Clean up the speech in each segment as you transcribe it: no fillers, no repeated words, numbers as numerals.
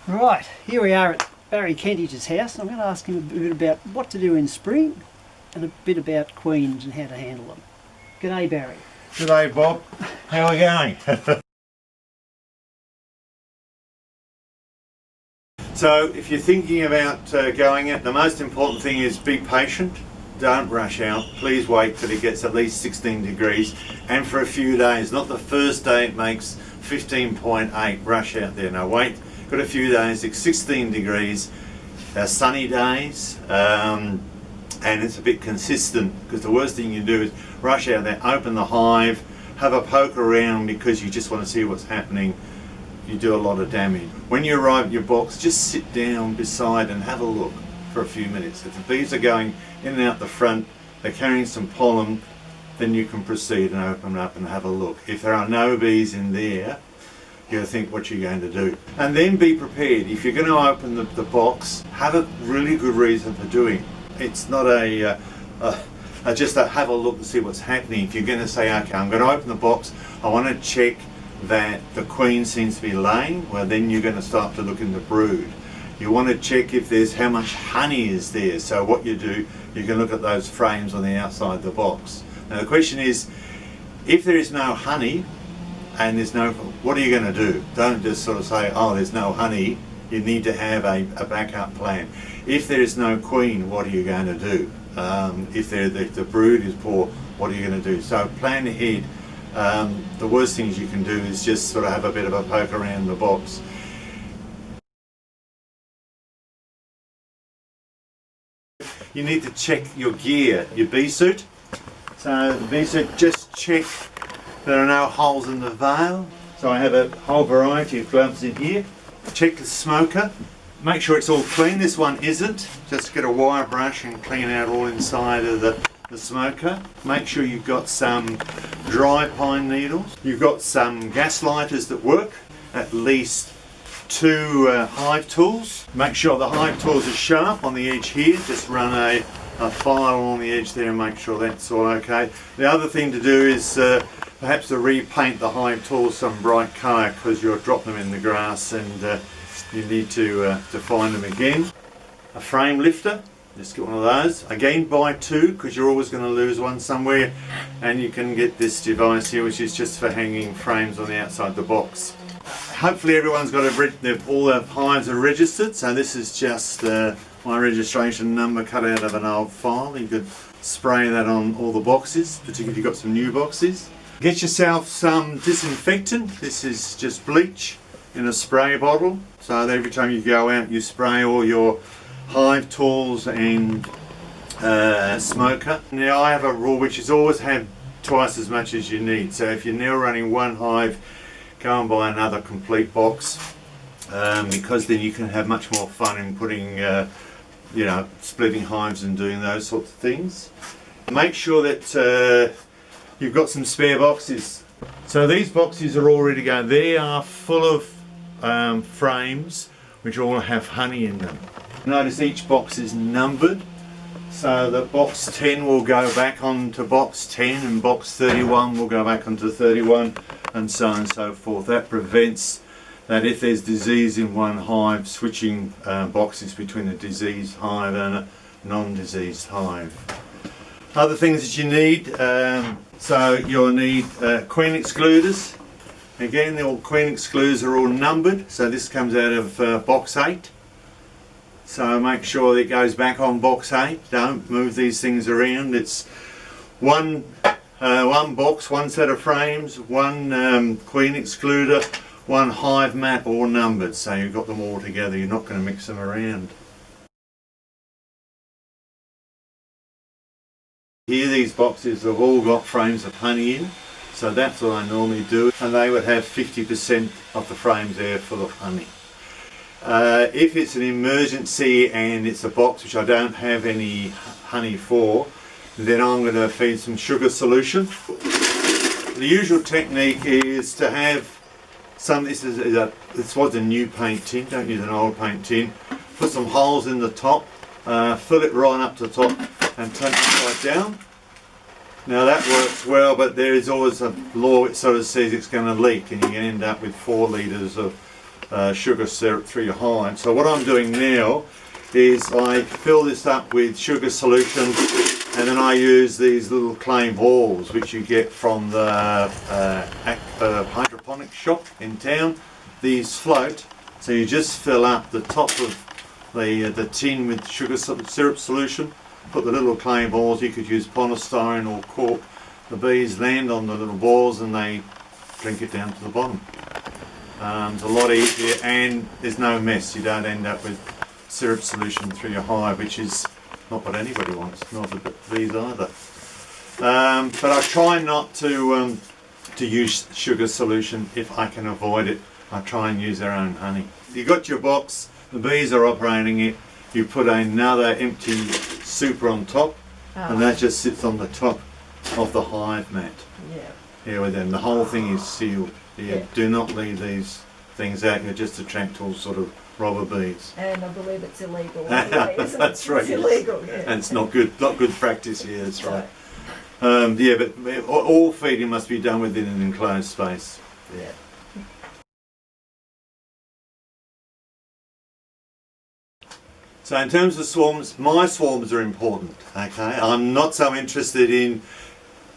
Right, here we are at Barry Kentich's house, and I'm going to ask him a bit about what to do in spring and a bit about queens and how to handle them. G'day, Barry. G'day, Bob. How are we going? So if you're thinking about going it, the most important thing is be patient. Don't rush out. Please wait till it gets at least 16 degrees, and for a few days. Not the first day it makes 15.8. Rush out there. No, wait. Got a few days. It's 16 degrees. Sunny days, and it's a bit consistent, because the worst thing you do is rush out there, open the hive, have a poke around because you just want to see what's happening. You do a lot of damage. When you arrive at your box, just sit down beside and have a look for a few minutes. If the bees are going in and out the front, they're carrying some pollen, then you can proceed and open up and have a look. If there are no bees in there, you got to think what you're going to do. And then be prepared. If you're going to open the box, have a really good reason for doing it. It's not just have a look and see what's happening. If you're going to say, okay, I'm going to open the box, I want to check that the queen seems to be laying, well, then you're going to start to look in the brood. You want to check if there's how much honey is there. So what you do, you can look at those frames on the outside of the box. Now the question is, if there is no honey and there's no, what are you going to do? Don't just sort of say, oh, there's no honey. You need to have a backup plan. If there is no queen, what are you going to do? If the brood is poor, what are you going to do? So plan ahead. The worst things you can do is just sort of have a bit of a poke around the box. You need to check your gear, your bee suit. So the bee suit, just check there are no holes in the veil. So I have a whole variety of gloves in here. Check the smoker. Make sure it's all clean. This one isn't. Just get a wire brush and clean out all inside of the smoker. Make sure you've got some dry pine needles. You've got some gas lighters that work. At least 2 hive tools. Make sure the hive tools are sharp on the edge here. Just run a file along the edge there and make sure that's all okay. The other thing to do is perhaps to repaint the hive tools some bright colour, because you'll drop them in the grass and you need to find them again. A frame lifter. Just get one of those. Again, buy 2, because you're always going to lose one somewhere. And you can get this device here, which is just for hanging frames on the outside of the box. Hopefully everyone's got all the hives are registered. So this is just my registration number cut out of an old file. You could spray that on all the boxes, particularly if you've got some new boxes. Get yourself some disinfectant. This is just bleach in a spray bottle. So that every time you go out, you spray all your hive tools and smoker. Now I have a rule which is always have twice as much as you need. So if you're now running one hive, go and buy another complete box, because then you can have much more fun in putting, splitting hives and doing those sorts of things. Make sure that you've got some spare boxes. So these boxes are all ready to go. They are full of frames which all have honey in them. Notice each box is numbered, so that box 10 will go back onto box 10 and box 31 will go back onto 31, and so on and so forth. That prevents that if there's disease in one hive, switching boxes between a diseased hive and a non-diseased hive. Other things that you need, so you'll need queen excluders. Again, the queen excluders are all numbered, so this comes out of box 8. So make sure it goes back on box 8. Don't move these things around. It's one box, one set of frames, one queen excluder, one hive mat, all numbered. So you've got them all together. You're not going to mix them around. Here these boxes have all got frames of honey in. So that's what I normally do. And they would have 50% of the frames there full of honey. If it's an emergency and it's a box which I don't have any honey for, then I'm going to feed some sugar solution. The usual technique is to have some, this was a new paint tin, don't use an old paint tin. Put some holes in the top, fill it right up to the top and turn it upside down. Now that works well, but there is always a law which sort of says it's going to leak and you can end up with 4 litres of sugar syrup through your hive. So what I'm doing now is I fill this up with sugar solution, and then I use these little clay balls which you get from the hydroponic shop in town. These float, so you just fill up the top of the tin with sugar syrup solution, put the little clay balls, you could use polystyrene or cork. The bees land on the little balls and they drink it down to the bottom. It's a lot easier and there's no mess. You don't end up with syrup solution through your hive, which is not what anybody wants, not the bees either. But I try not to use sugar solution if I can avoid it. I try and use their own honey. You got your box, the bees are operating it, you put another empty super on top, and that just sits on the top of the hive mat. Yeah, with them. The whole thing is sealed. Do not leave these things out, you just attract all sort of robber bees. And I believe it's illegal anyway, isn't it? That's right. It's illegal, yeah. And it's not good practice here, that's right. Yeah, but all feeding must be done within an enclosed space. Yeah. So in terms of swarms, my swarms are important, okay? I'm not so interested in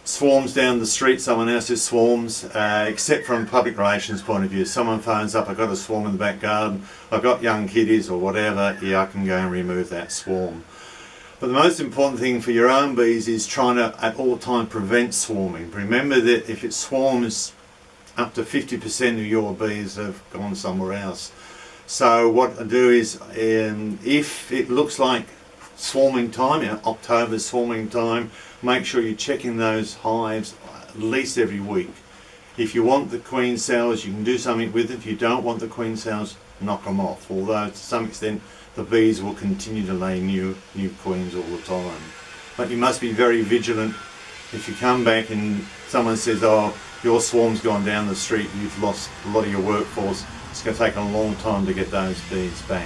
swarms down the street, someone else's swarms, except from a public relations point of view. Someone phones up, I've got a swarm in the back garden, I've got young kiddies or whatever, yeah, I can go and remove that swarm. But the most important thing for your own bees is trying to at all time prevent swarming. Remember that if it swarms, up to 50% of your bees have gone somewhere else. So what I do is, if it looks like swarming time, October swarming time, make sure you're checking those hives at least every week. If you want the queen cells, you can do something with it. If you don't want the queen cells, knock them off. Although to some extent the bees will continue to lay new queens all the time. But you must be very vigilant. If you come back and someone says, oh, your swarm's gone down the street, you've lost a lot of your workforce, it's going to take a long time to get those bees back.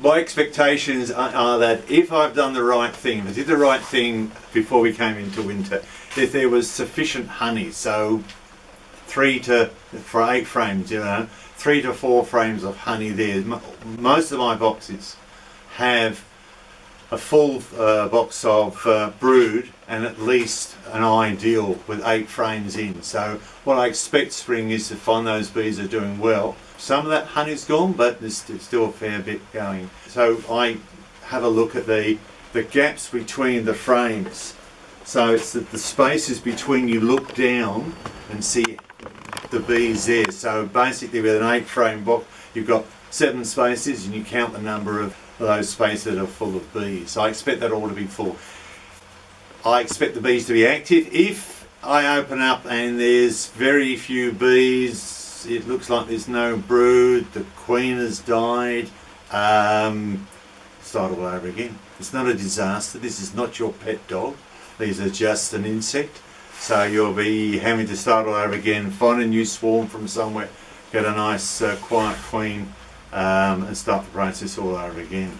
My expectations are that if I've done the right thing, if I did the right thing before we came into winter, if there was sufficient honey, so for 8 frames, 3 to 4 frames of honey there. Most of my boxes have a full box of brood and at least an ideal with 8 frames in. So what I expect spring is to find those bees are doing well. Some of that honey's gone, but there's still a fair bit going. So I have a look at the gaps between the frames. So it's the spaces between, you look down and see the bees there. So basically with an 8 frame box, you've got 7 spaces and you count the number of those spaces that are full of bees. So I expect that all to be full. I expect the bees to be active. If I open up and there's very few bees, it looks like there's no brood, the queen has died, start all over again. It's not a disaster. This is not your pet dog. These are just an insect. So you'll be having to start all over again, find a new swarm from somewhere, get a nice quiet queen, and start the process all over again.